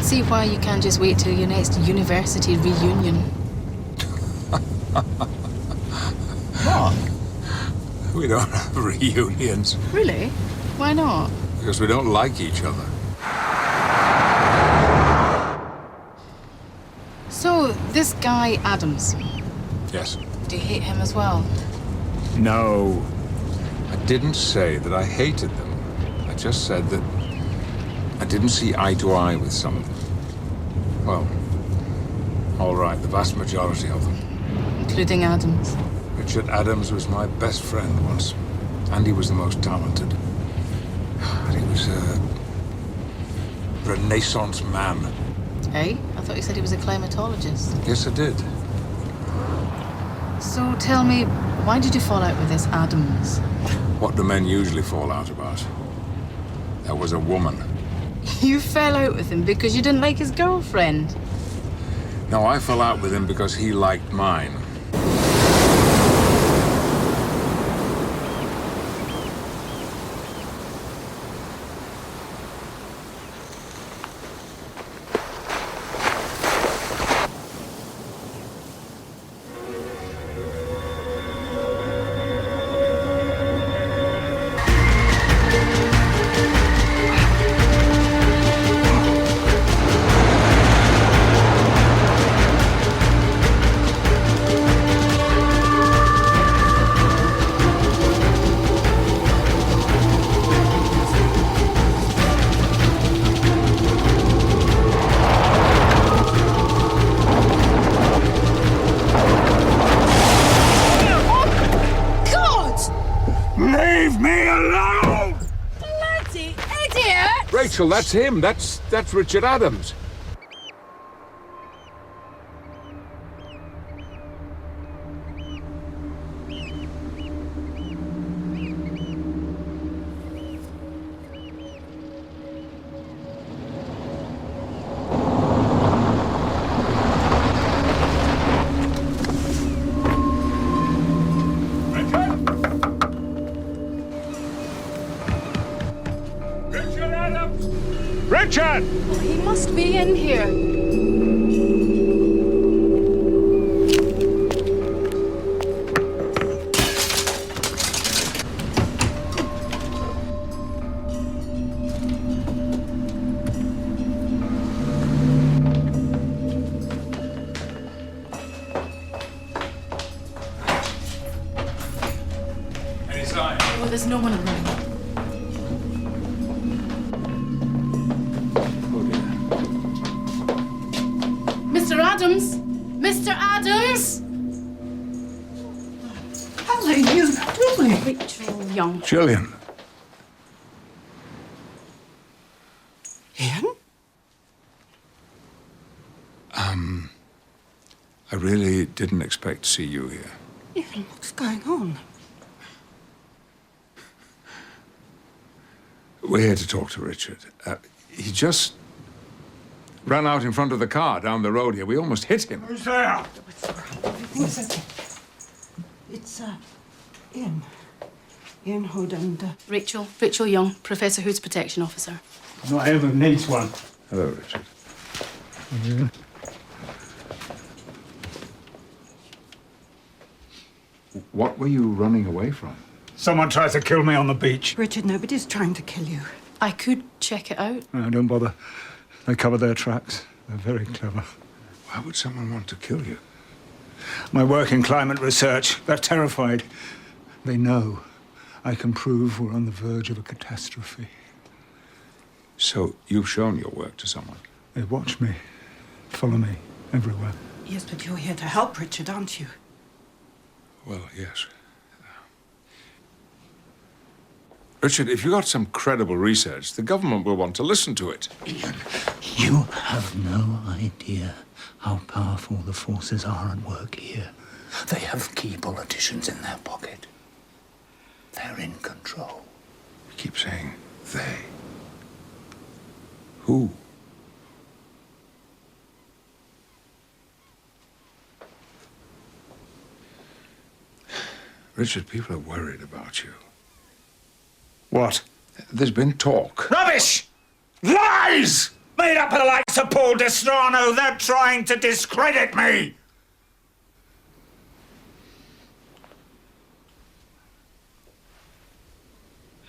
see why you can't just wait till your next university reunion. What? We don't have reunions. Really? Why not? Because we don't like each other. So, this guy, Adams, Yes. do you hate him as well? No. I didn't say that I hated them. I just said that I didn't see eye to eye with some of them. Well, all right, the vast majority of them. Including Adams. Richard Adams was my best friend once, and he was the most talented. He was a Renaissance man. Hey? I thought you said he was a climatologist. Yes, I did. So tell me, why did you fall out with this Adams? What do men usually fall out about? There was a woman. You fell out with him because you didn't like his girlfriend. No, I fell out with him because he liked mine. Leave me alone! Bloody idiot! Rachel, that's him. That's Richard Adams. Richard! Oh, he must be in here. Any sign? Oh, there's no one in the room. Mr. Adams! Mr. Adams! How are you doing? Rachel Young. Gillian. Ian? I really didn't expect to see you here. Ian, what's going on? We're here to talk to Richard. He just ran out in front of the car down the road here. We almost hit him. Who's there? Everything's okay. It's, Ian. Ian Hood and, Rachel Young, Professor Hood's protection officer. Not ever needs one. Hello, Richard. What were you running away from? Someone tried to kill me on the beach. Richard, nobody's trying to kill you. I could check it out. No, don't bother. They cover their tracks. They're very clever. Why would someone want to kill you? My work in climate research, they're terrified. They know I can prove we're on the verge of a catastrophe. So you've shown your work to someone? They watch me, follow me everywhere. Yes, but you're here to help Richard, aren't you? Well, yes. Richard, if you got some credible research, the government will want to listen to it. Ian, you have no idea how powerful the forces are at work here. They have key politicians in their pocket. They're in control. You keep saying they. Who? Richard, people are worried about you. What? There's been talk. Rubbish! Lies! Me made up of the likes of Paul Destrano. They're trying to discredit me.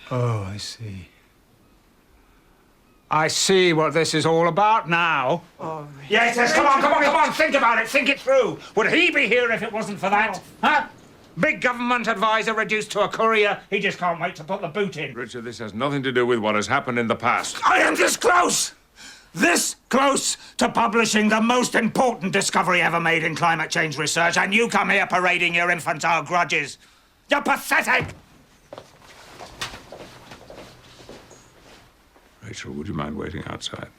Oh, I see. I see what this is all about now. Oh, Yes, come on, think about it, think it through. Would he be here if it wasn't for that? Huh? Big government advisor reduced to a courier. He just can't wait to put the boot in. Richard, this has nothing to do with what has happened in the past. I am this close to publishing the most important discovery ever made in climate change research, and you come here parading your infantile grudges. You're pathetic! Rachel, would you mind waiting outside?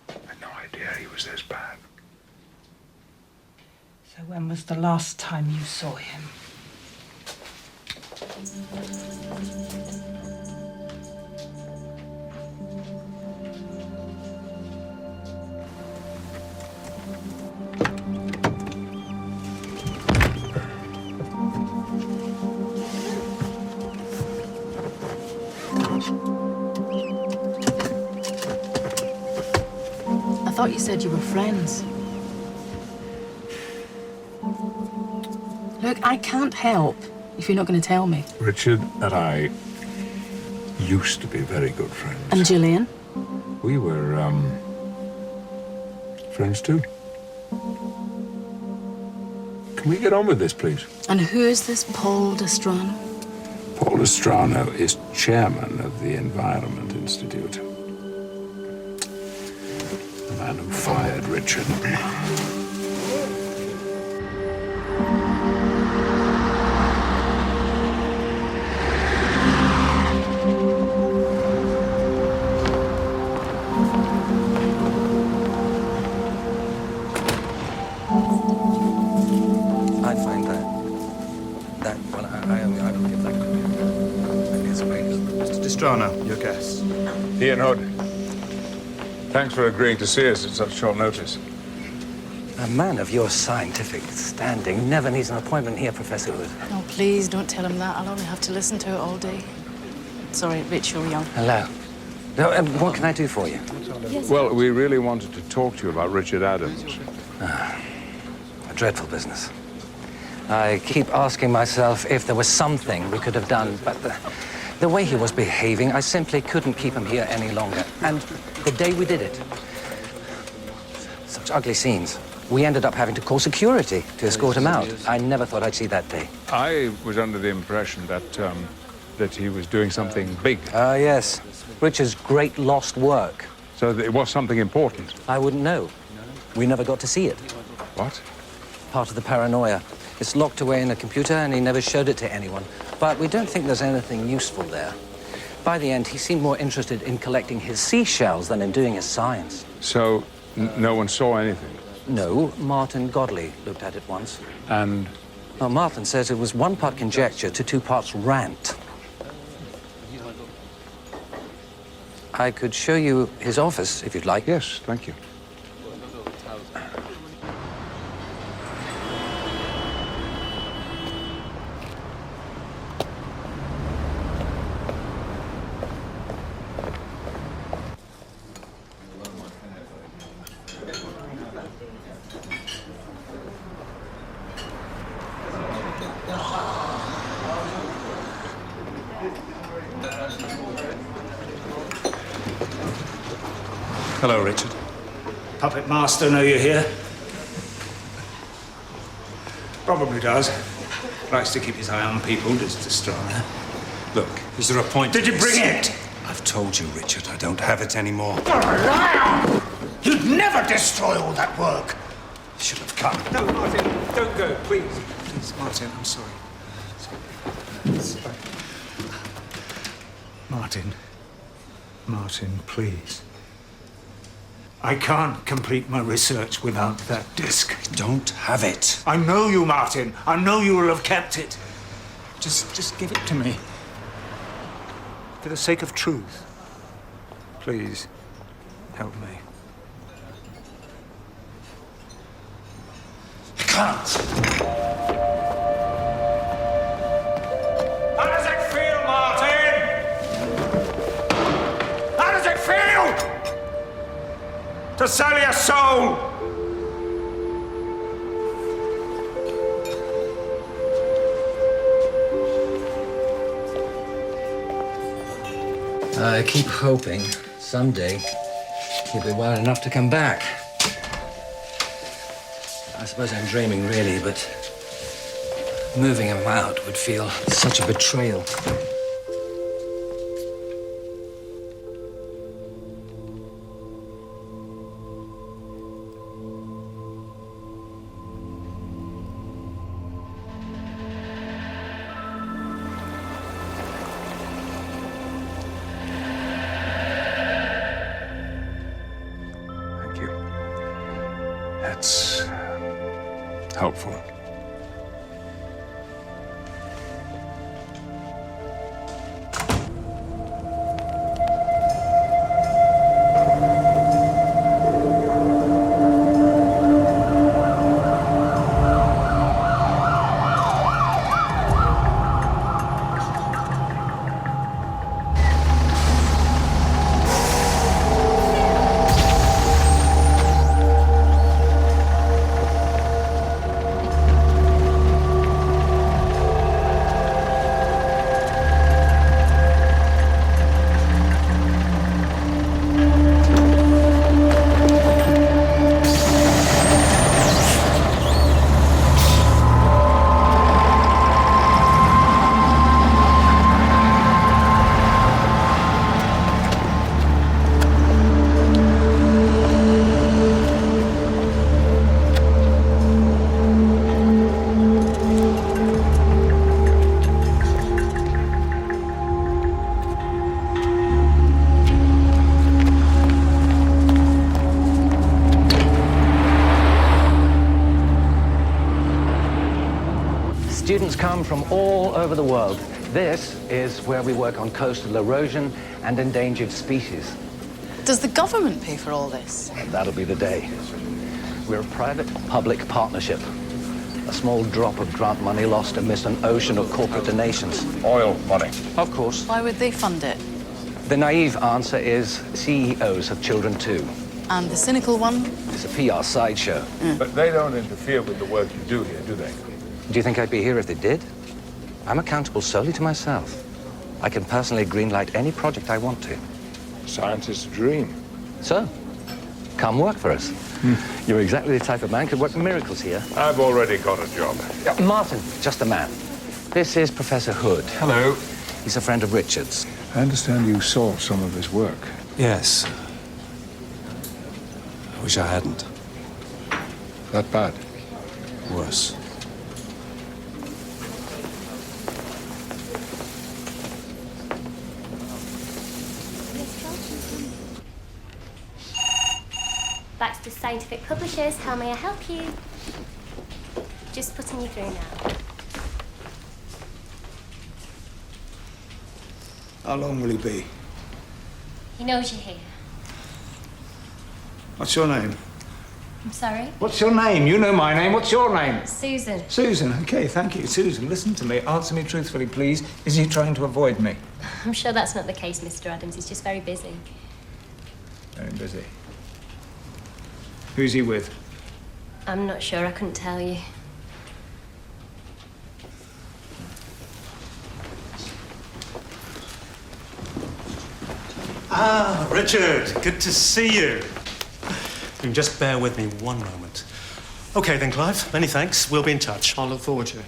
I had no idea he was this bad. So when was the last time you saw him? I thought you said you were friends. Look, I can't help if you're not going to tell me. Richard and I used to be very good friends. And Gillian? We were, friends too. Can we get on with this, please? And who is this Paul Destrano? Paul Destrano is chairman of the Environment Institute. The man who fired Richard. I find well, I don't give that maybe it's great. Mr. Destrano, your guest. Ian Hood, thanks for agreeing to see us at such short notice. A man of your scientific standing never needs an appointment here, Professor Hood. Oh, please don't tell him that. I'll only have to listen to it all day. Sorry, Rich, you're young. Hello. No, what can I do for you? Well, we really wanted to talk to you about Richard Adams. A dreadful business. I keep asking myself if there was something we could have done, but the way he was behaving, I simply couldn't keep him here any longer. And the day we did it, such ugly scenes. We ended up having to call security to escort him out. I never thought I'd see that day. I was under the impression that he was doing something big. Ah, yes. Richard's great lost work. So that it was something important. I wouldn't know. We never got to see it. What? Part of the paranoia. It's locked away in a computer, and he never showed it to anyone. But we don't think there's anything useful there. By the end, he seemed more interested in collecting his seashells than in doing his science. So no one saw anything? No, Martin Godley looked at it once. And Well, Martin says it was 1 part conjecture to 2 parts rant. I could show you his office, if you'd like. yes, thank you. Hello, Richard. Puppet Master know you're here? Probably does. Likes to keep his eye on people, just Destrano. Look, is there a point Did to you this? bring it? I've told you, Richard, I don't have it anymore. You're a liar! You'd never destroy all that work. Should have come. No, Martin, don't go, please. Please, Martin, I'm sorry. Sorry. Martin, please. I can't complete my research without that disc. I don't have it. I know you, Martin. I know you will have kept it. Just give it to me. For the sake of truth. Please, help me. can't. How does it feel, Martin? How does it feel to sell your soul? I keep hoping someday he'll be well enough to come back. I suppose I'm dreaming, really, but moving him out would feel such a betrayal. Thank you. That's helpful. Students come from all over the world. This is where we work on coastal erosion and endangered species. Does the government pay for all this? And that'll be the day. We're a private-public partnership. A small drop of grant money lost amidst an ocean of corporate donations. Oil money. Of course. Why would they fund it? The naive answer is CEOs have children too. And the cynical one? It's a PR sideshow. But they don't interfere with the work you do here, do they? Do you think I'd be here if they did? I'm accountable solely to myself. I can personally greenlight any project I want to. Scientist's dream. So, come work for us. You're exactly the type of man who could work miracles here. I've already got a job. Martin, just a man. This is Professor Hood. Hello. He's a friend of Richard's. I understand you saw some of his work. Yes. I wish I hadn't. That bad? Worse. Baxter Scientific Publishers, how may I help you? Just putting you through now. How long will he be? He knows you're here. What's your name? I'm sorry? What's your name? You know my name. What's your name? Susan. Susan. Okay, thank you. Susan, listen to me. Answer me truthfully, please. Is he trying to avoid me? I'm sure that's not the case, Mr. Adams. He's just very busy. Very busy. Who's he with? I'm not sure. I couldn't tell you. Ah, Richard, good to see you. You can just bear with me one moment. Okay then, Clive, many thanks. We'll be in touch. I'll look forward to it.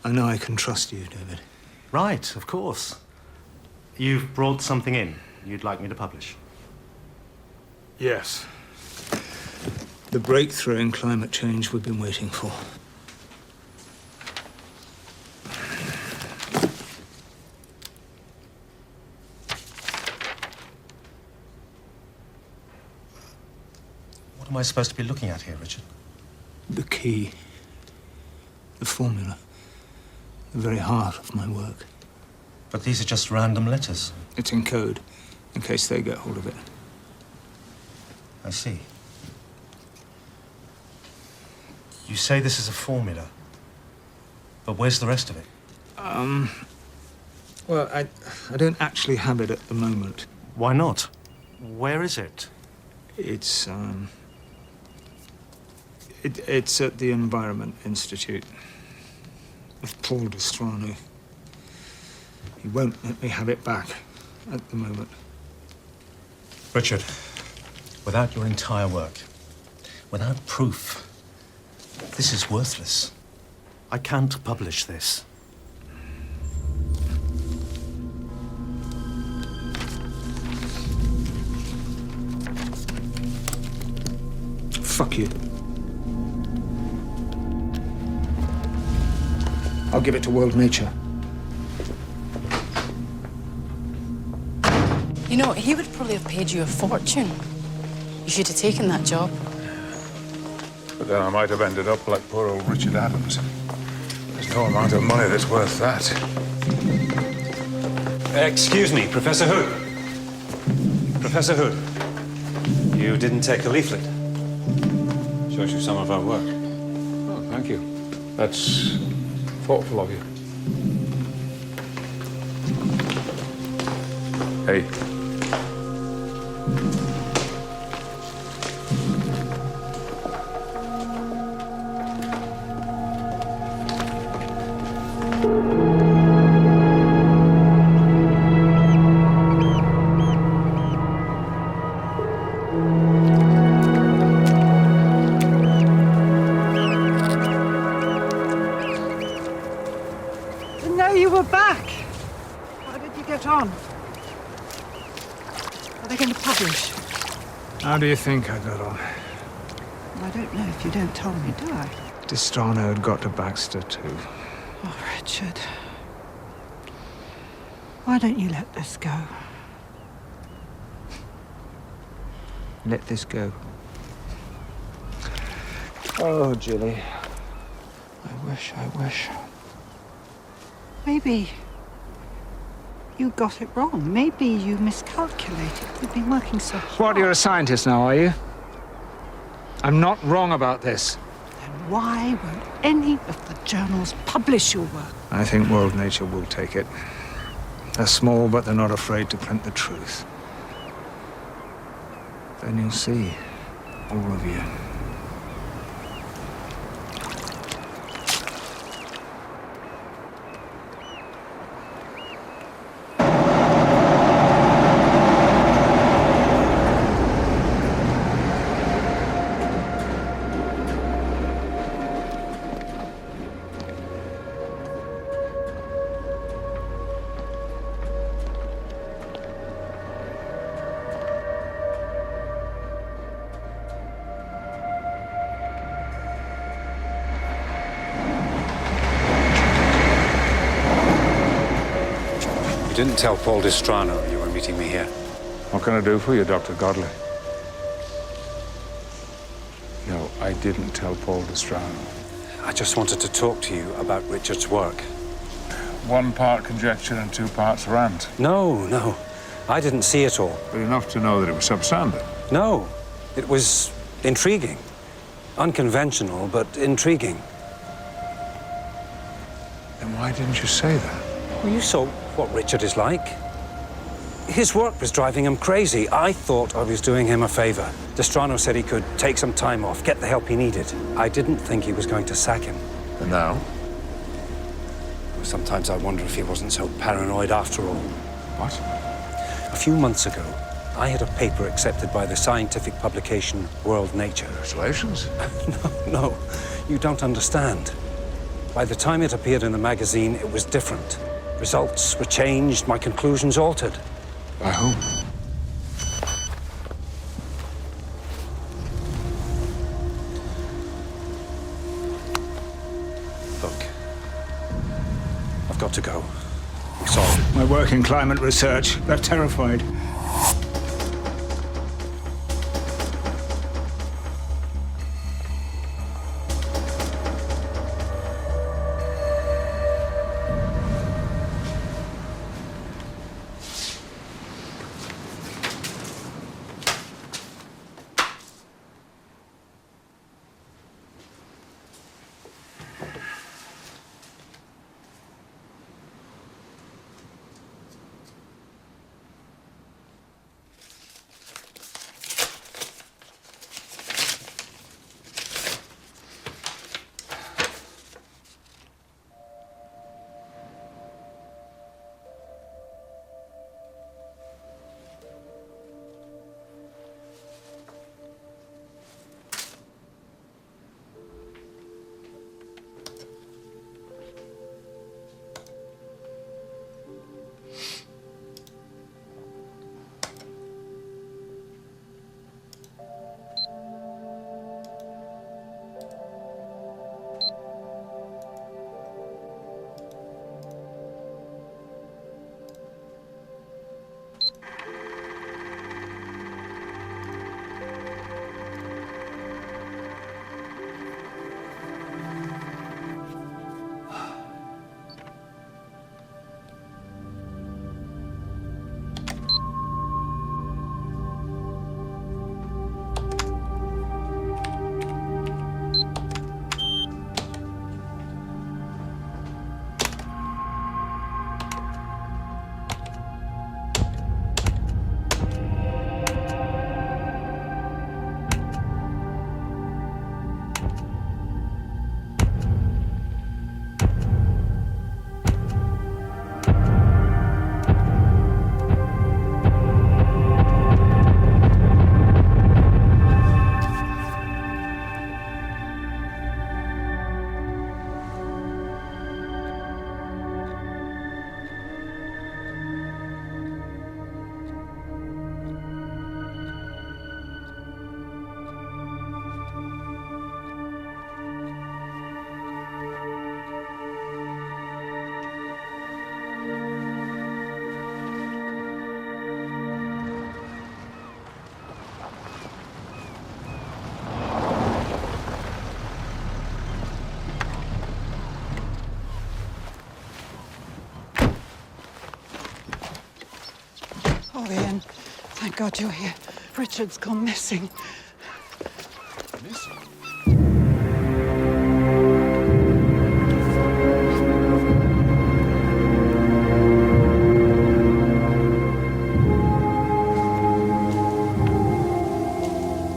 I know I can trust you, David. Right, of course. You've brought something in you'd like me to publish. Yes. The breakthrough in climate change we've been waiting for. What am I supposed to be looking at here, Richard? The key. The formula. The very heart of my work. But these are just random letters. It's in code, in case they get hold of it. I see. You say this is a formula, but where's the rest of it? Well, I don't actually have it at the moment. Why not? Where is it? It's at the Environment Institute with Paul Destrano. He won't let me have it back at the moment. Richard, without your entire work, without proof, this is worthless. I can't publish this. Fuck you. I'll give it to World Nature. You know, he would probably have paid you a fortune. You should have taken that job. But then I might have ended up like poor old Richard Adams. There's no amount of money that's worth that. Excuse me, Professor Hood. Professor Hood, you didn't take a leaflet. Shows you some of our work. Oh, thank you. That's thoughtful of you. Hey. Didn't know you were back. How did you get on? Are they going to publish? How do you think I got on? I don't know if you don't tell me, do I? Destrano had got to Baxter too. Oh, Richard. Why don't you let this go? Let this go. Oh, Jilly. I wish. Maybe you got it wrong. Maybe you miscalculated. You've been working so hard. What, you're a scientist now, are you? I'm not wrong about this. Then why won't any of the journals publish your work? I think World Nature will take it. They're small, but they're not afraid to print the truth. Then you'll see, all of you. You didn't tell Paul Destrano you were meeting me here. What can I do for you, Dr. Godley? No, I didn't tell Paul Destrano. I just wanted to talk to you about Richard's work. One part conjecture and two parts rant. No. I didn't see it all. But enough to know that it was substandard. No. It was intriguing. Unconventional, but intriguing. Then why didn't you say that? Well, you saw what Richard is like. His work was driving him crazy. I thought I was doing him a favor. Destrano said he could take some time off, get the help he needed. I didn't think he was going to sack him. And now? Sometimes I wonder if he wasn't so paranoid after all. What? A few months ago, I had a paper accepted by the scientific publication World Nature. Congratulations. No, you don't understand. By the time it appeared in the magazine, it was different. Results were changed, my conclusions altered. By whom? Look, I've got to go. I'm sorry. My work in climate research, they're terrified. Thank God you're here. Richard's gone missing. Missing?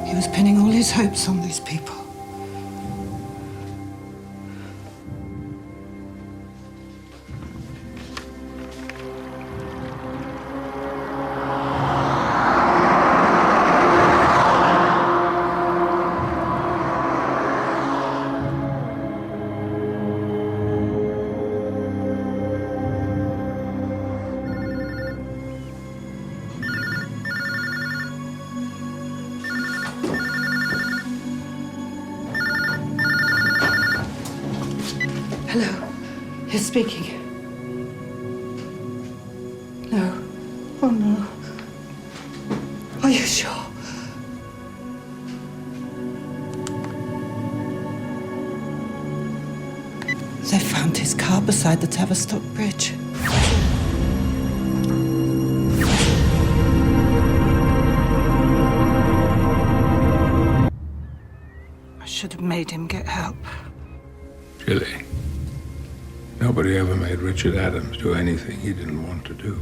He was pinning all his hopes on these people. Hello. He's speaking. No. Oh, no. Are you sure? They found his car beside the Tavistock Bridge. I should have made him get help. Really? Nobody ever made Richard Adams do anything he didn't want to do.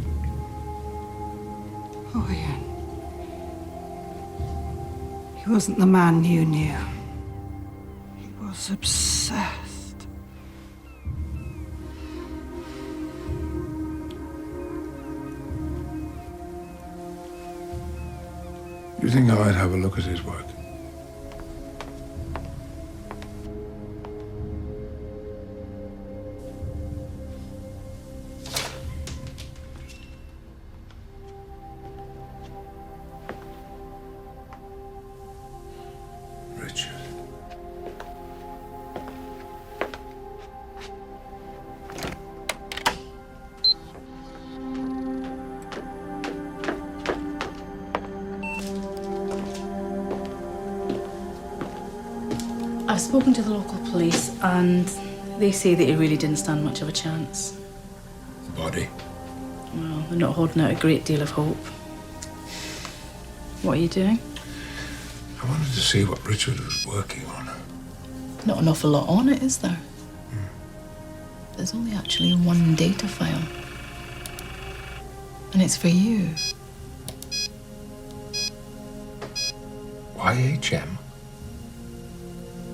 Oh, Ian. He wasn't the man you knew. He was obsessed. You think I might have a look at his work? Richard. I've spoken to the local police and they say that he really didn't stand much of a chance. The body? Well, they're not holding out a great deal of hope. What are you doing? I wanted to see what Richard was working on. Not an awful lot on it, is there? There's only actually one data file. And it's for you. YHM?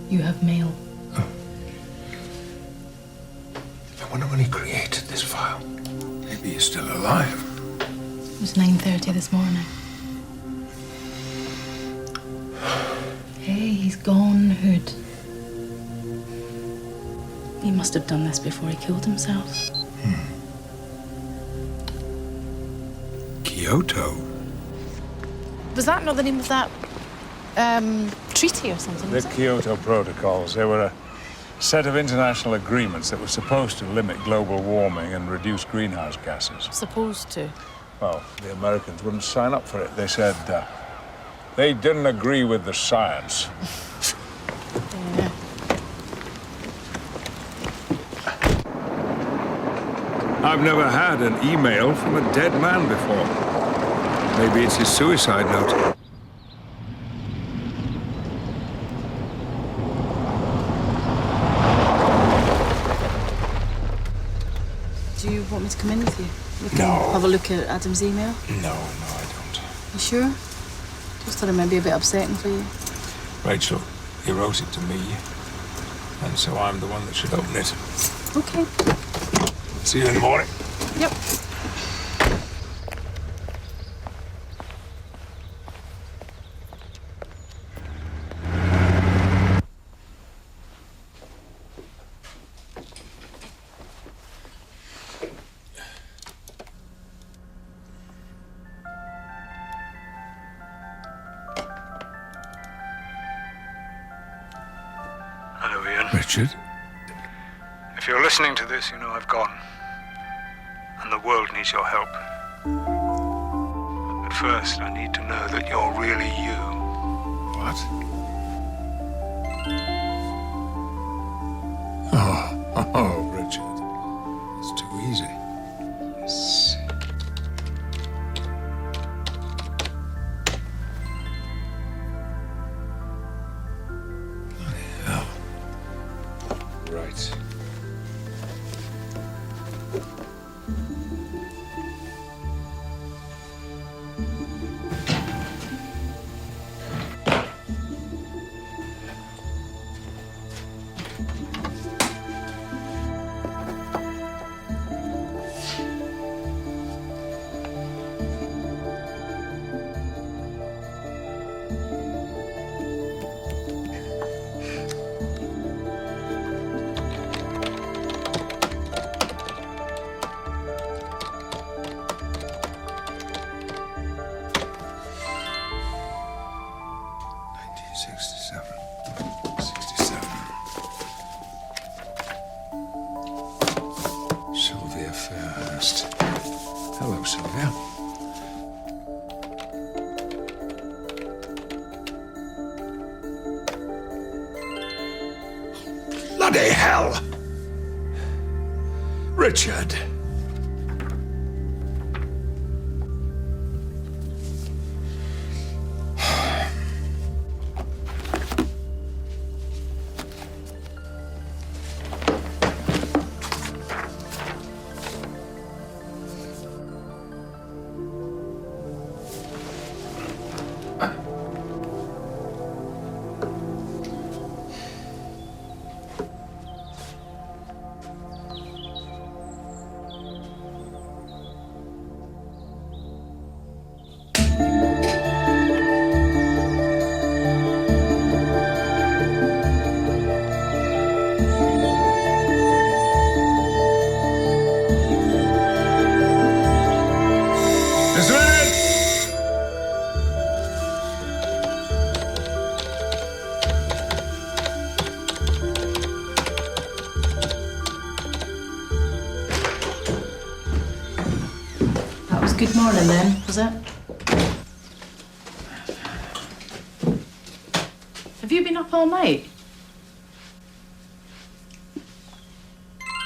You have mail. Oh. I wonder when he created this file. Maybe he's still alive. It was 9:30 this morning. Hey, he's gone, Hood. He must have done this before he killed himself. Kyoto? Was that not the name of that, treaty or something? The Kyoto Protocols. They were a set of international agreements that were supposed to limit global warming and reduce greenhouse gases. Supposed to. Well, the Americans wouldn't sign up for it. They said they didn't agree with the science. Yeah. I've never had an email from a dead man before. Maybe it's his suicide note. Do you want me to come in with you? We can No. have a look at Adam's email? No, I don't. You sure? Just thought it might be a bit upsetting for you. Rachel, he wrote it to me, and so I'm the one that should open it. Okay. See you in the morning. Yep. Hello, Ian. Richard? If you're listening to this, you know I've gone. And the world needs your help. But first, I need to know that you're really you. What? Oh, Richard. It's too easy. Right. Sylvia Fairhurst. Hello, Sylvia. Bloody hell! Richard. Good morning then, was it? Have you been up all night?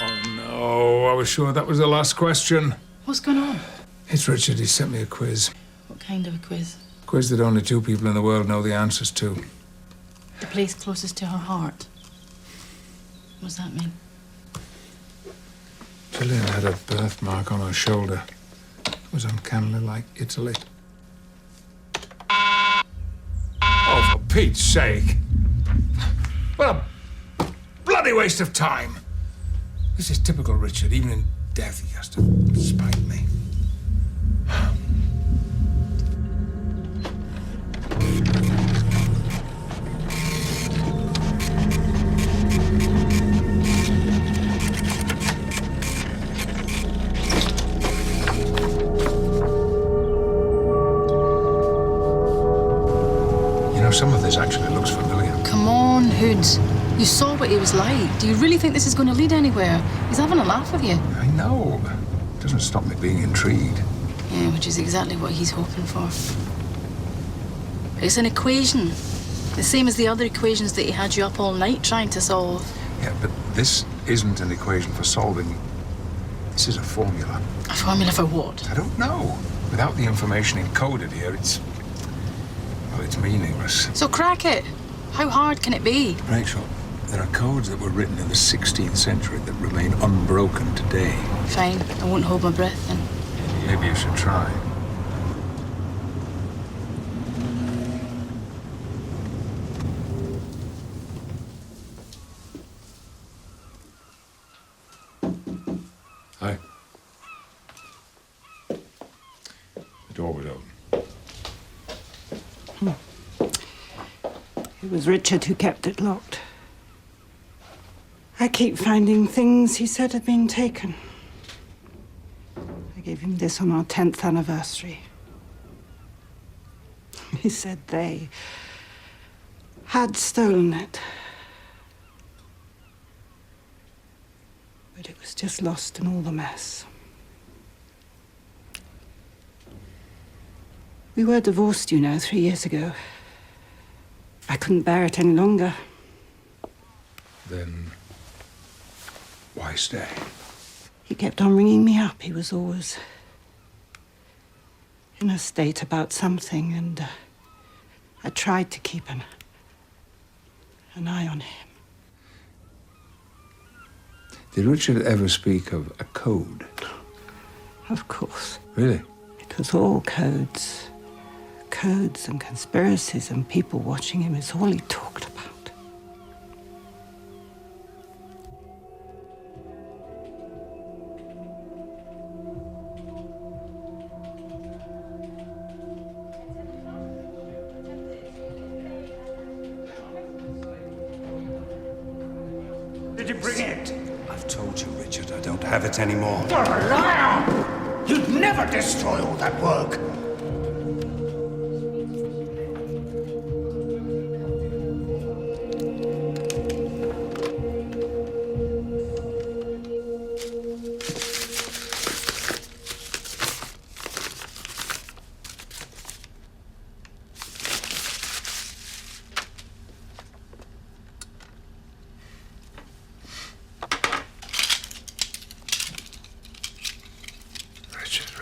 Oh, no. I was sure that was the last question. What's going on? It's Richard. He sent me a quiz. What kind of a quiz? Quiz that only 2 people in the world know the answers to. The place closest to her heart. What does that mean? Gillian had a birthmark on her shoulder. It was uncannily like Italy. Oh, for Pete's sake. What a bloody waste of time. This is typical Richard. Even in death, he has to spite me. Some of this actually looks familiar. Come on, Hood. You saw what he was like. Do you really think this is going to lead anywhere? He's having a laugh with you. I know, but it doesn't stop me being intrigued. Yeah, which is exactly what he's hoping for. It's an equation. The same as the other equations that he had you up all night trying to solve. Yeah, but this isn't an equation for solving. This is a formula. A formula for what? I don't know. Without the information encoded here, it's meaningless. So crack it. How hard can it be? Rachel, there are codes that were written in the 16th century that remain unbroken today. Fine. I won't hold my breath then. Maybe you should try. Hi. The door was open. It was Richard who kept it locked. I keep finding things he said had been taken. I gave him this on our 10th anniversary. He said they had stolen it. But it was just lost in all the mess. We were divorced, 3 years ago. I couldn't bear it any longer. Then why stay? He kept on ringing me up. He was always in a state about something, and I tried to keep an eye on him. Did Richard ever speak of a code? Of course. Really? Because all codes and conspiracies and people watching him is all he talked about. Did you bring it? I've told you, Richard, I don't have it anymore. You're a liar! You'd never destroy all that work.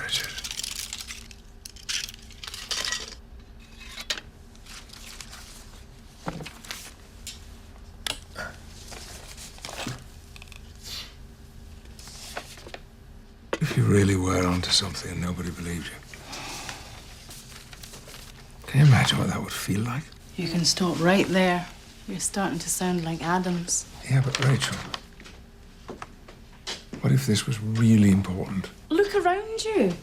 Richard. If you really were onto something and nobody believed you, can you imagine what that would feel like? You can stop right there. You're starting to sound like Adams. Yeah, but Rachel, what if this was really important? Look around you.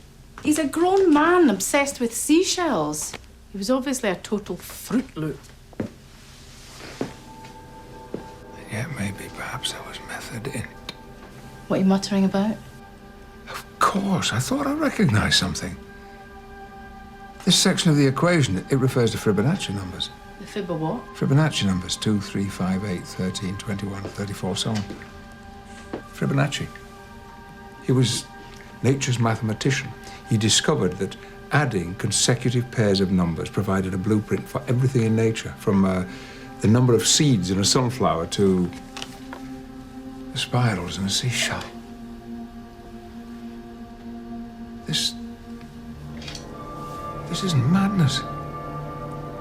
He's a grown man obsessed with seashells. He was obviously a total Fruit Loop. And yet maybe perhaps there was method in it. What are you muttering about? Of course, I thought I recognized something. This section of the equation, it refers to Fibonacci numbers. The fib of what? Fibonacci numbers, 2, 3, 5, 8, 13, 21, 34, so on. Fibonacci. He was nature's mathematician. He discovered that adding consecutive pairs of numbers provided a blueprint for everything in nature, from the number of seeds in a sunflower to the spirals in a seashell. This isn't madness.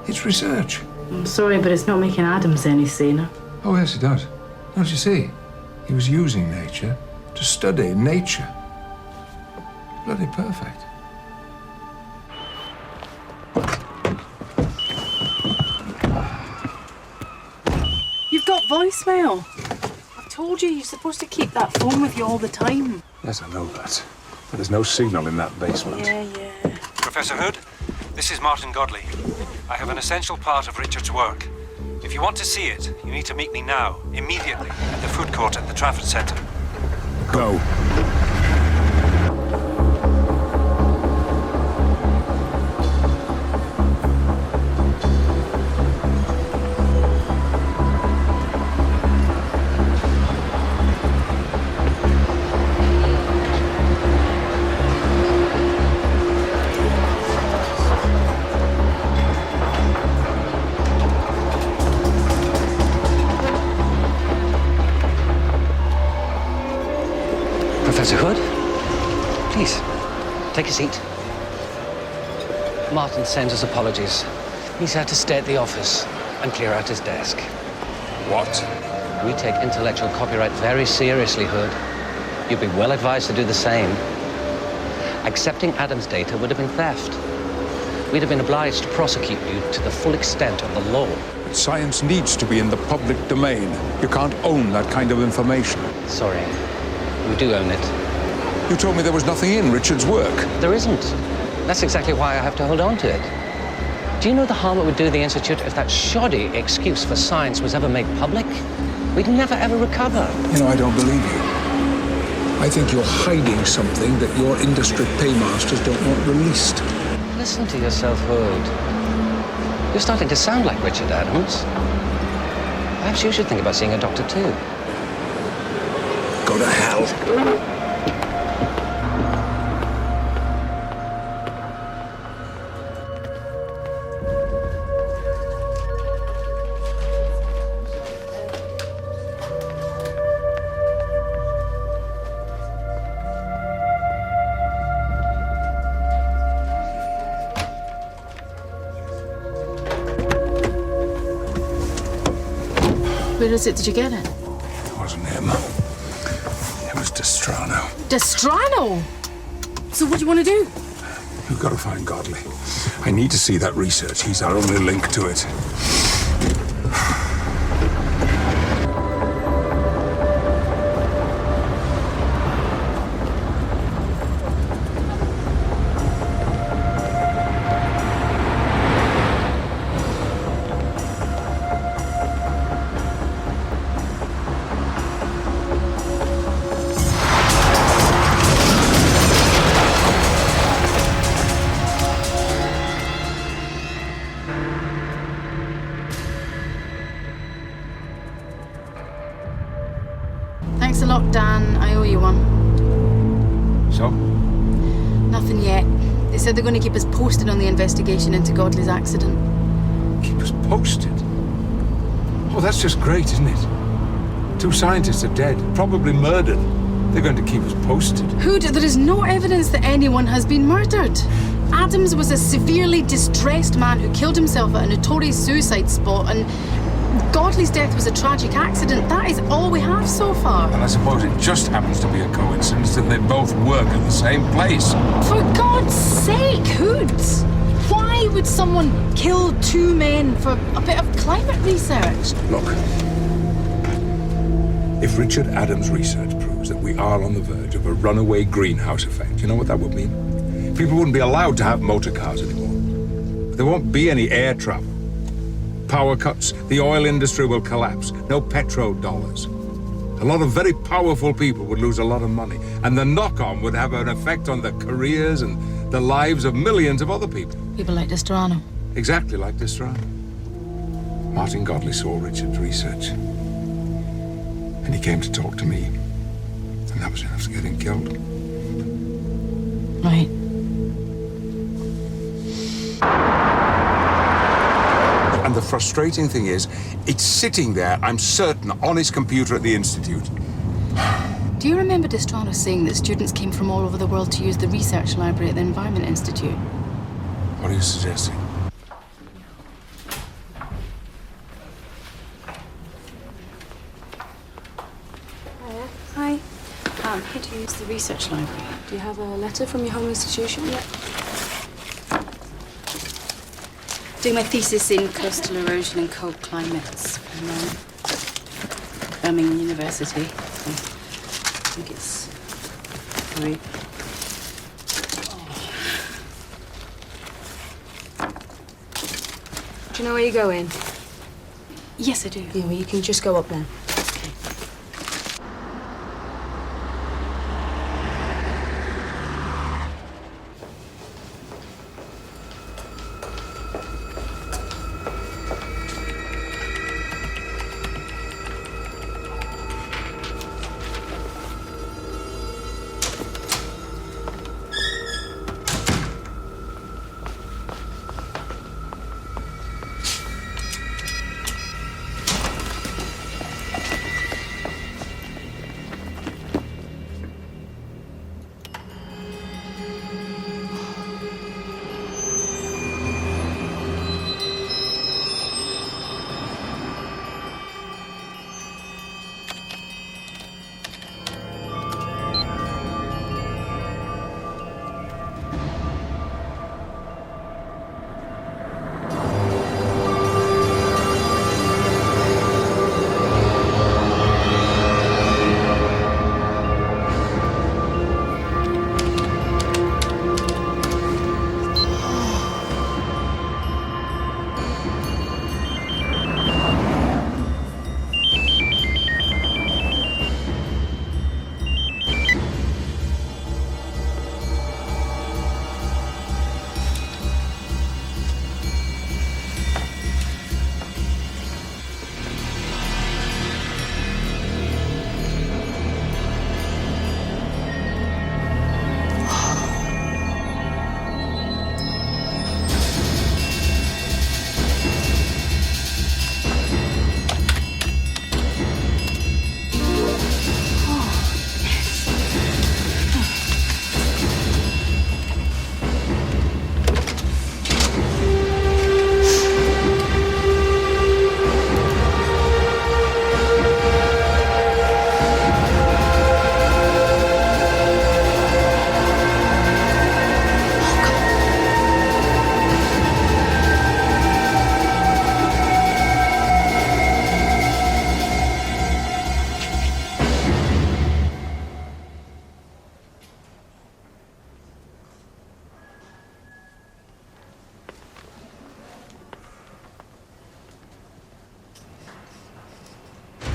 It's research. I'm sorry, but it's not making Adams any saner. Oh, yes, it does. Don't you see? He was using nature to study nature. Bloody perfect. You've got voicemail. I've told you, you're supposed to keep that phone with you all the time. Yes, I know that. But there's no signal in that basement. Yeah. Professor Hood, this is Martin Godley. I have an essential part of Richard's work. If you want to see it, you need to meet me now, immediately, at the food court at the Trafford Centre. Go. Professor Hood, please, take a seat. Martin sends his apologies. He's had to stay at the office and clear out his desk. What? We take intellectual copyright very seriously, Hood. You'd be well advised to do the same. Accepting Adams' data would have been theft. We'd have been obliged to prosecute you to the full extent of the law. But science needs to be in the public domain. You can't own that kind of information. Sorry, we do own it. You told me there was nothing in Richard's work. There isn't. That's exactly why I have to hold on to it. Do you know the harm it would do the Institute if that shoddy excuse for science was ever made public? We'd never, ever recover. You know, I don't believe you. I think you're hiding something that your industry paymasters don't want released. Listen to yourself, Hood. You're starting to sound like Richard Adams. Perhaps you should think about seeing a doctor, too. Go to hell. Where is it? Did you get it? It wasn't him. Destrano! So what do you want to do? We've got to find Godley. I need to see that research. He's our only link to it. Thanks a lot, Dan. I owe you one. So? Nothing yet. They said they're going to keep us posted on the investigation into Godley's accident. Keep us posted? Oh, that's just great, isn't it? 2 scientists are dead, probably murdered. They're going to keep us posted. Hood, there is no evidence that anyone has been murdered. Adams was a severely distressed man who killed himself at a notorious suicide spot, and Godley's death was a tragic accident. That is all we have so far. And I suppose it just happens to be a coincidence that they both work at the same place. For God's sake, Hood! Why would someone kill 2 men for a bit of climate research? Look, if Richard Adams' research proves that we are on the verge of a runaway greenhouse effect, you know what that would mean? People wouldn't be allowed to have motor cars anymore. There won't be any air travel. Power cuts, the oil industry will collapse. No petrodollars. A lot of very powerful people would lose a lot of money, and the knock-on would have an effect on the careers and the lives of millions of other people. People like Destrano. Exactly like Destrano. Martin Godley saw Richard's research, and he came to talk to me, and that was enough to get him killed. Right. And the frustrating thing is, it's sitting there, I'm certain, on his computer at the Institute. Do you remember Destrano saying that students came from all over the world to use the research library at the Environment Institute? What are you suggesting? Hi. I'm here to use the research library. Do you have a letter from your home institution yet? Doing my thesis in coastal erosion and cold climates from Birmingham University. I think it's 3. Do you know where you're going? Yes, I do. Yeah, well, you can just go up there.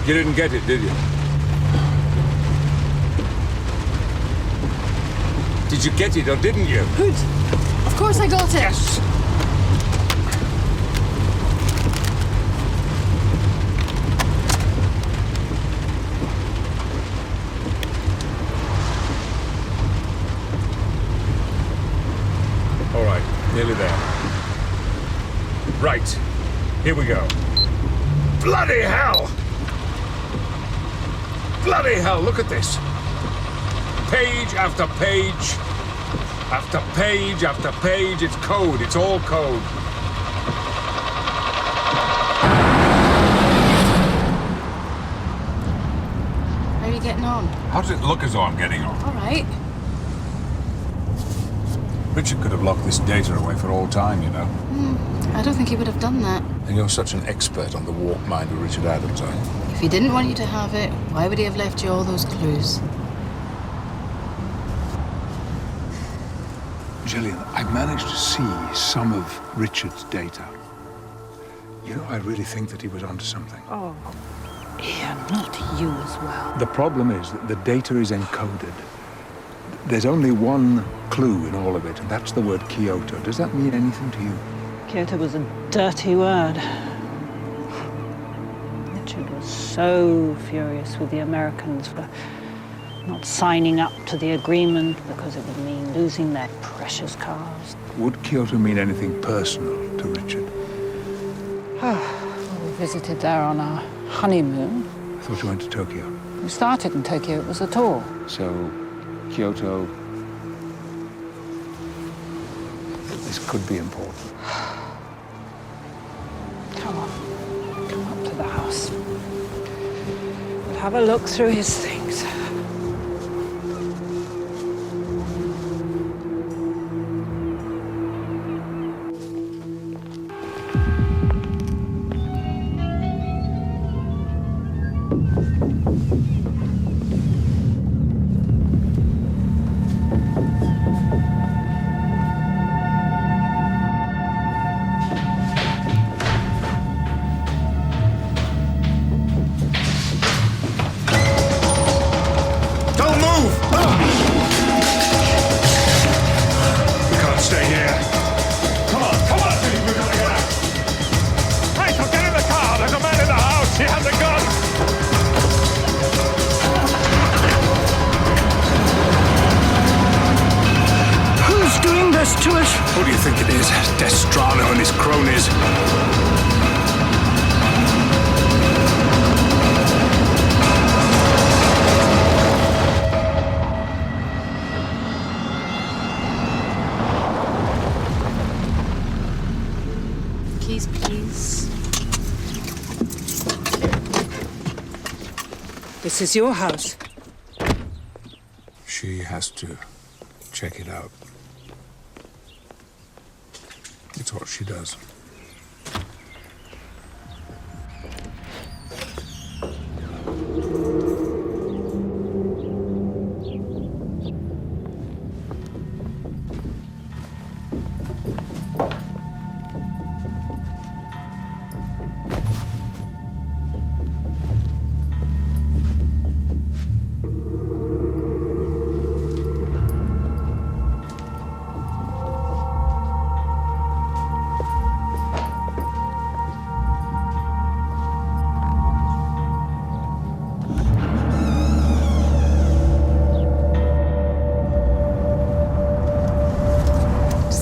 You didn't get it, did you? Did you get it or didn't you? Good. Of course I got it. Yes. All right, nearly there. Right, here we go. Bloody hell! Bloody hell, look at this. Page after page, after page after page. It's code, it's all code. How are you getting on? How does it look as though I'm getting on? All right. Richard could have locked this data away for all time, you know. I don't think he would have done that. And you're such an expert on the warp mind of Richard Adams, are you? If he didn't want you to have it, why would he have left you all those clues? Gillian, I managed to see some of Richard's data. You know, I really think that he was onto something. Oh, Ian, not you as well. The problem is that the data is encoded. There's only one clue in all of it, and that's the word Kyoto. Does that mean anything to you? Kyoto was a dirty word. Richard was so furious with the Americans for not signing up to the agreement because it would mean losing their precious cars. Would Kyoto mean anything personal to Richard? We visited there on our honeymoon. I thought you went to Tokyo. We started in Tokyo. It was a tour. So, Kyoto... This could be important. Come on, come up to the house. We'll have a look through his things. Who do you think it is? Destrano and his cronies. Keys, please. This is your house. She has to check it out. It's what she does.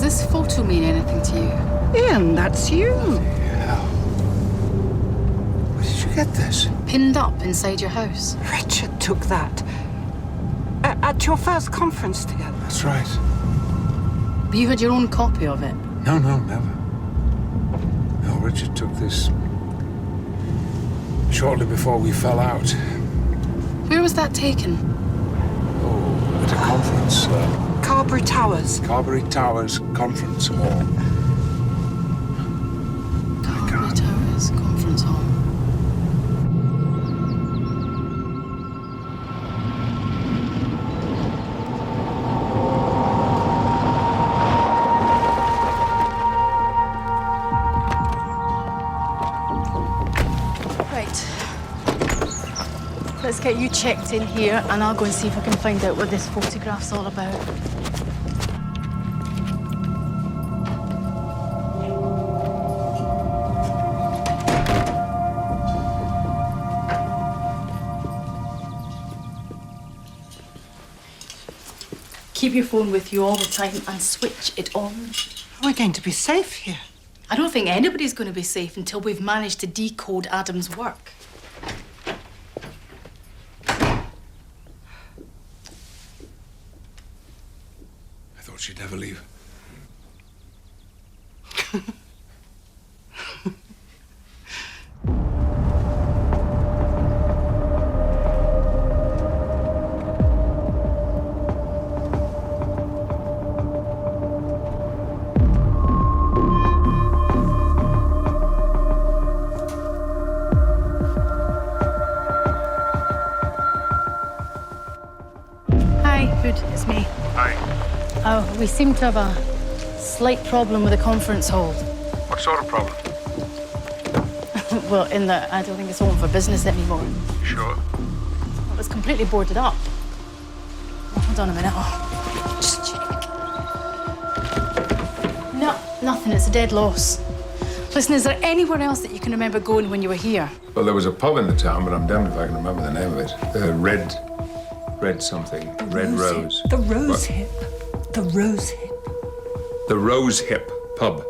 Does this photo mean anything to you? Ian, that's you. Yeah. Where did you get this? Pinned up inside your house. Richard took that. At your first conference together. That's right. But you had your own copy of it. No, never. No, Richard took this shortly before we fell out. Where was that taken? Oh, at a conference. Carberry Towers. Carberry Towers Conference Hall. Carberry Towers Conference Hall. Right. Let's get you checked in here, and I'll go and see if I can find out what this photograph's all about. Keep your phone with you all the time and switch it on. Are we going to be safe here? I don't think anybody's going to be safe until we've managed to decode Adam's work. I thought she'd never leave. It's me. Hi. Oh, we seem to have a slight problem with the conference hall. What sort of problem? Well, in that I don't think it's open for business anymore. You sure? Well, it's completely boarded up. Oh, hold on a minute. Oh, just check. No, nothing. It's a dead loss. Listen, is there anywhere else that you can remember going when you were here? Well, there was a pub in the town, but I'm damned if I can remember the name of it. Red something. Red Rose. The Rose What? Hip. The Rose Hip. The Rose Hip pub.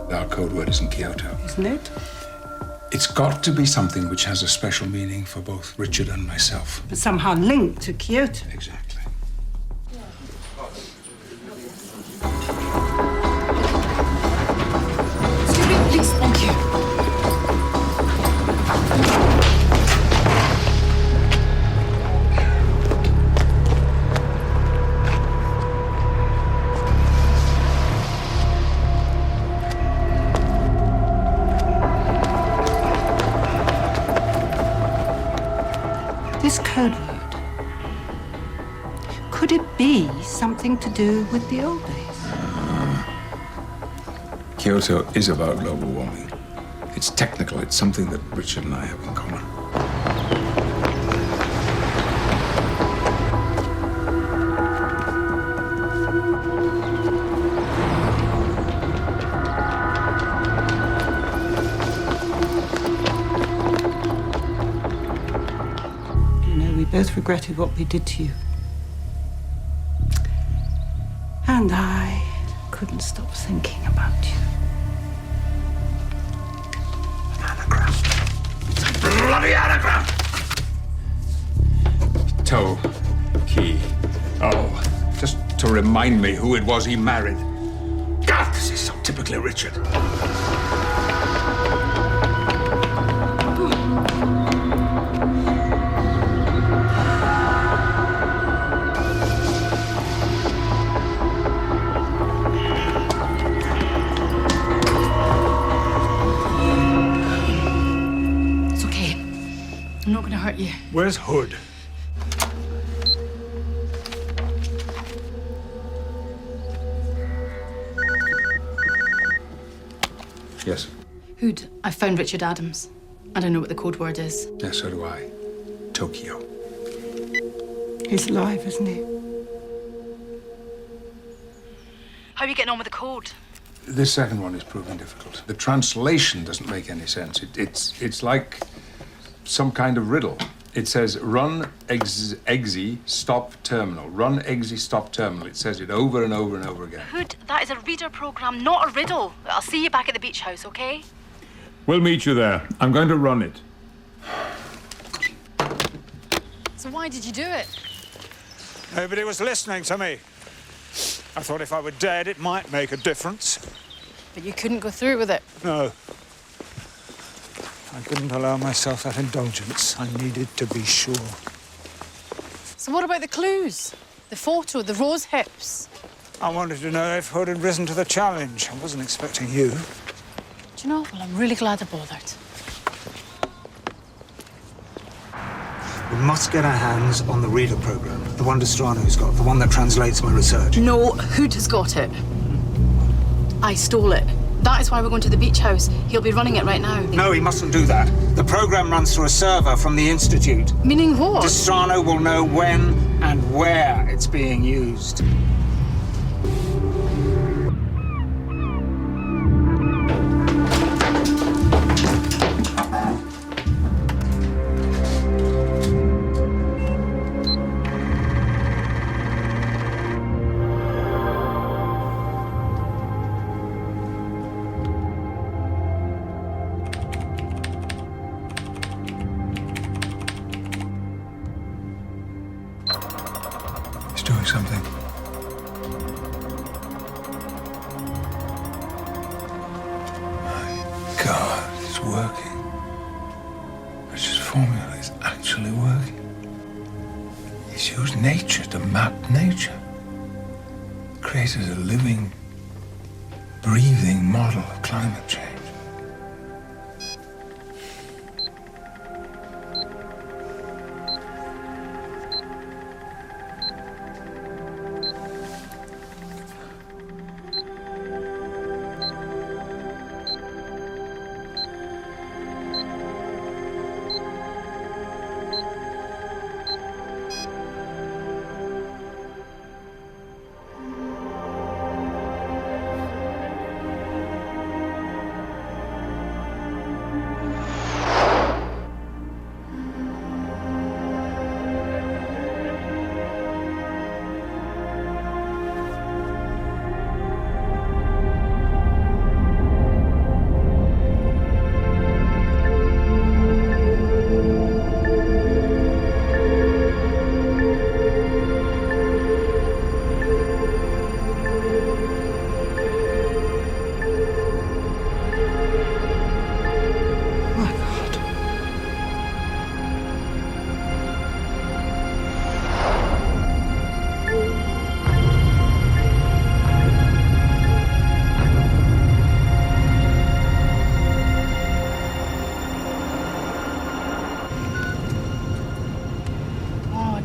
Our code word isn't Kyoto. Isn't it? It's got to be something which has a special meaning for both Richard and myself. But somehow linked to Kyoto. Exactly. Excuse me, please. Thank you. This code word, could it be something to do with the old days? Kyoto is about global warming. It's technical. It's something that Richard and I have in common. We both regretted what we did to you. And I couldn't stop thinking about you. An anagram. It's a bloody anagram! Toe key. Oh, just to remind me who it was he married. God, this is so typically Richard. I'm not going to hurt you. Where's Hood? Yes. Hood, I found Richard Adams. I don't know what the code word is. Yeah, so do I. Tokyo. He's alive, isn't he? How are you getting on with the code? This second one is proving difficult. The translation doesn't make any sense. It's like some kind of riddle. It says, run exi stop terminal. Run exi stop terminal. It says it over and over and over again. Hood, that is a reader program, not a riddle. I'll see you back at the beach house, okay? We'll meet you there. I'm going to run it. So why did you do it? Nobody was listening to me. I thought if I were dead, it might make a difference. But you couldn't go through with it. No. I couldn't allow myself that indulgence. I needed to be sure. So what about the clues? The photo, the rose hips? I wanted to know if Hood had risen to the challenge. I wasn't expecting you. Do you know? Well, I'm really glad I bothered. We must get our hands on the reader program. The one Destrano's got, the one that translates my research. No, Hood has got it. I stole it. That is why we're going to the beach house. He'll be running it right now. No, he mustn't do that. The program runs through a server from the Institute. Meaning what? Destrano will know when and where it's being used. He's doing something. My God, it's working. Richard's formula is actually working. He's used nature to map nature. Created a living, breathing model of climate change.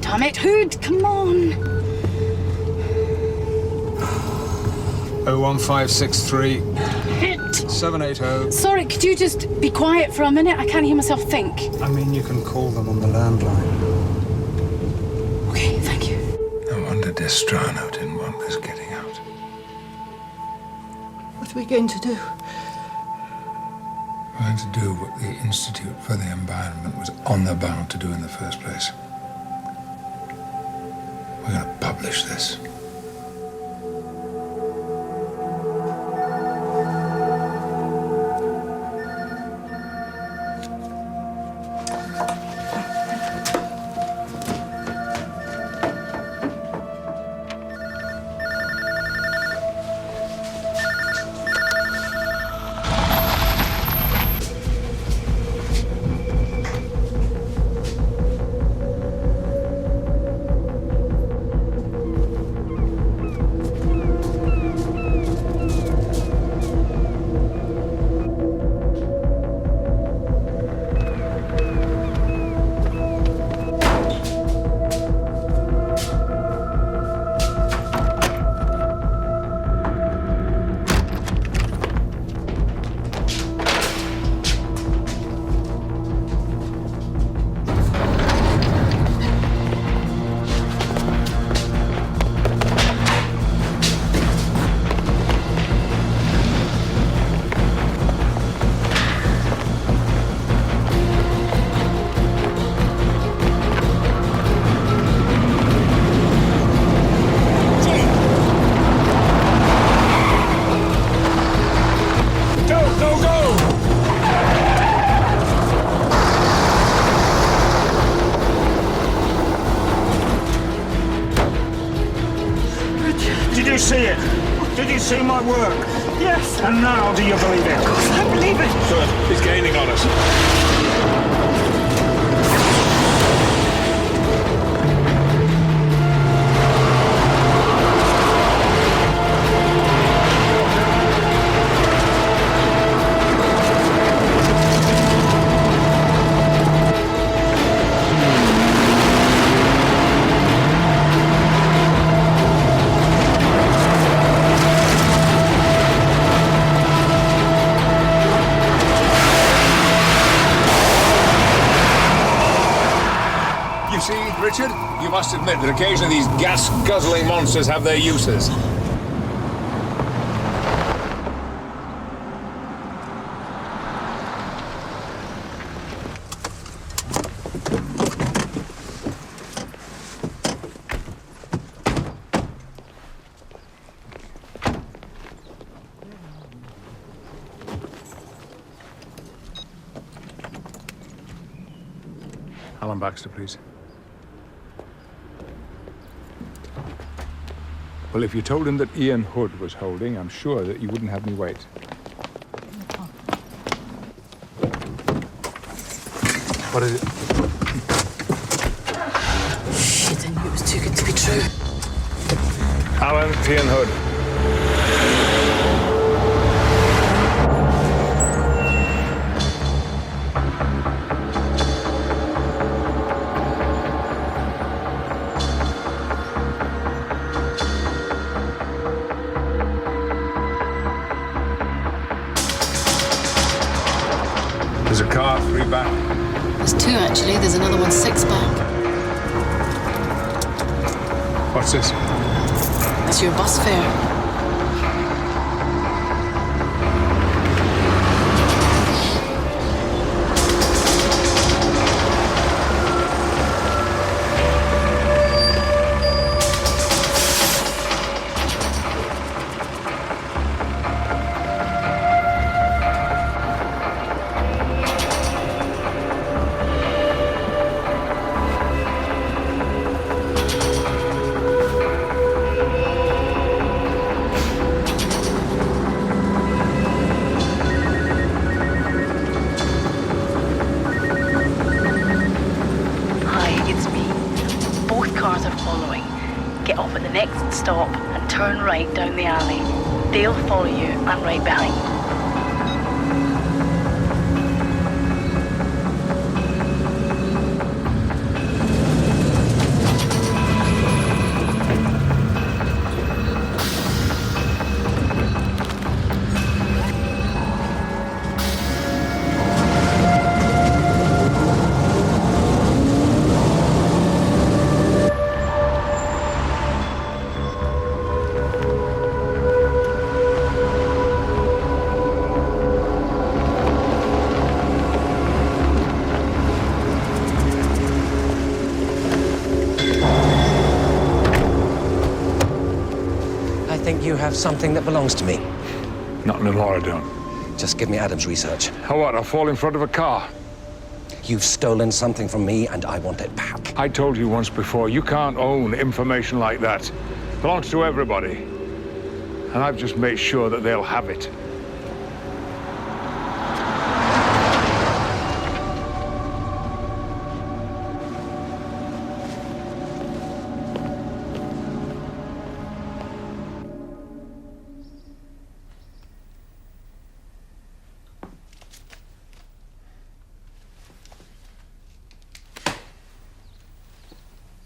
Damn it, Hood, come on. 01563 Hit. 780. Sorry, could you just be quiet for a minute? I can't hear myself think. I mean, you can call them on the landline. Okay, thank you. No wonder Destrano didn't want this getting out. What are we going to do? We're going to do what the Institute for the Environment was honor-bound to do in the first place. We're going to publish this. Did you see it? Did you see my work? Yes. And now, do you believe it? Of course, I believe it. Good. He's gaining on us. must admit that occasionally these gas-guzzling monsters have their uses. Alan Baxter, please. Well, if you told him that Ian Hood was holding, I'm sure that you wouldn't have me wait. What is it? Shit, I knew it was too good to be true. Alan, it's Ian Hood. There's a car, 3 back. There's 2 actually. There's another one 6 back. What's this? That's your bus fare. Get off at the next stop and turn right down the alley. They'll follow you. I'm right behind. You have something that belongs to me. Not anymore, I don't. Just give me Adam's research. How what? I'll fall in front of a car. You've stolen something from me, and I want it back. I told you once before, you can't own information like that. It belongs to everybody. And I've just made sure that they'll have it.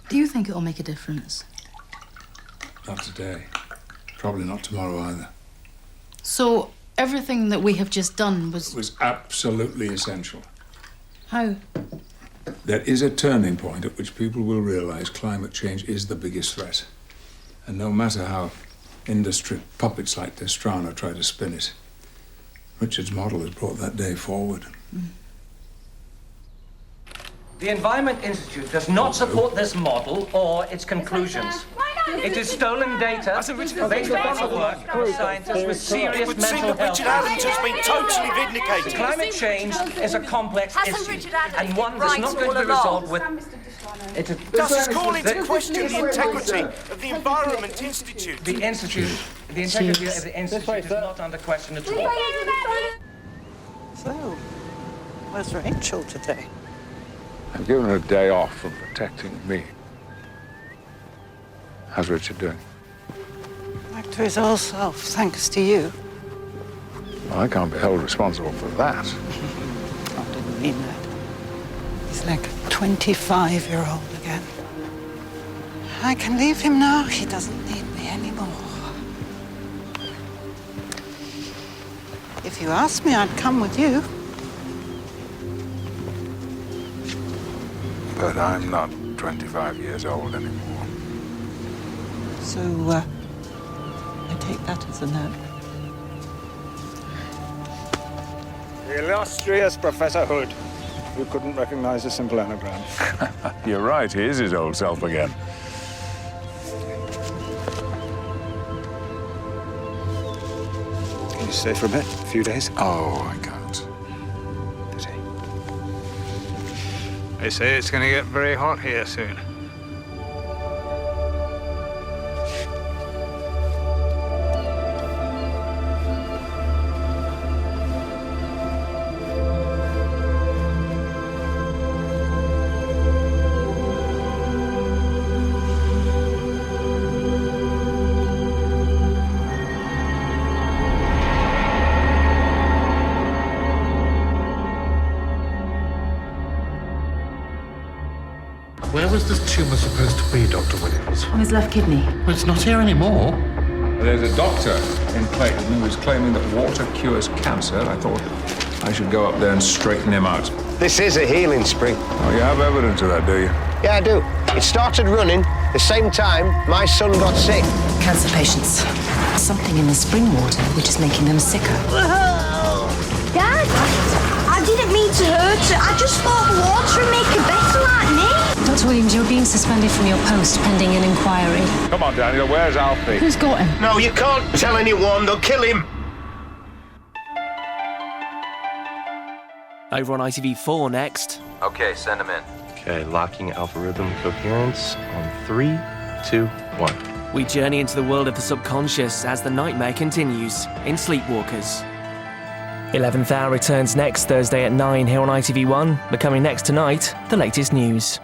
Do you think it'll make a difference? Not today. Probably not tomorrow either. So, everything that we have just done It was absolutely essential. How? There is a turning point at which people will realize climate change is the biggest threat. And no matter how industry puppets like Destrano try to spin it, Richard's model has brought that day forward. The Environment Institute does not support this model or its conclusions. It is stolen data based upon the work of scientists with serious mental health. Richard Adams has been totally vindicated. Climate change is a complex issue, and one that's not going to be resolved with... Does this call into question the integrity of the Environment Institute? The integrity of the Institute is not under question at all. So, where's Rachel today? I've given her a day off from protecting me. How's Richard doing? Back to his old self, thanks to you. Well, I can't be held responsible for that. I didn't mean that. He's like a 25-year-old again. I can leave him now. He doesn't need me anymore. If you asked me, I'd come with you. But I'm not 25 years old anymore. So, I take that as a no. The illustrious Professor Hood, who couldn't recognize a simple anagram. You're right, he is his old self again. Can you stay for a bit? A few days? Oh, I can't. They say it's going to get very hot here soon. Where was this tumour supposed to be, Dr. Williams? On his left kidney. Well, it's not here anymore. There's a doctor in Clayton who is claiming that water cures cancer. I thought I should go up there and straighten him out. This is a healing spring. Oh, you have evidence of that, do you? Yeah, I do. It started running the same time my son got sick. Cancer patients. Something in the spring water which is making them sicker. Dad, I didn't mean to hurt her. I just thought water would make her better like me. Dr. Williams, you're being suspended from your post pending an inquiry. Come on, Daniel, where's Alfie? Who's got him? No, you can't tell anyone. They'll kill him. Over on ITV4 next. Okay, send him in. Okay, locking algorithm coherence on 3, 2, 1. We journey into the world of the subconscious as the nightmare continues in Sleepwalkers. 11th Hour returns next Thursday at 9 here on ITV1. But coming next tonight, the latest news.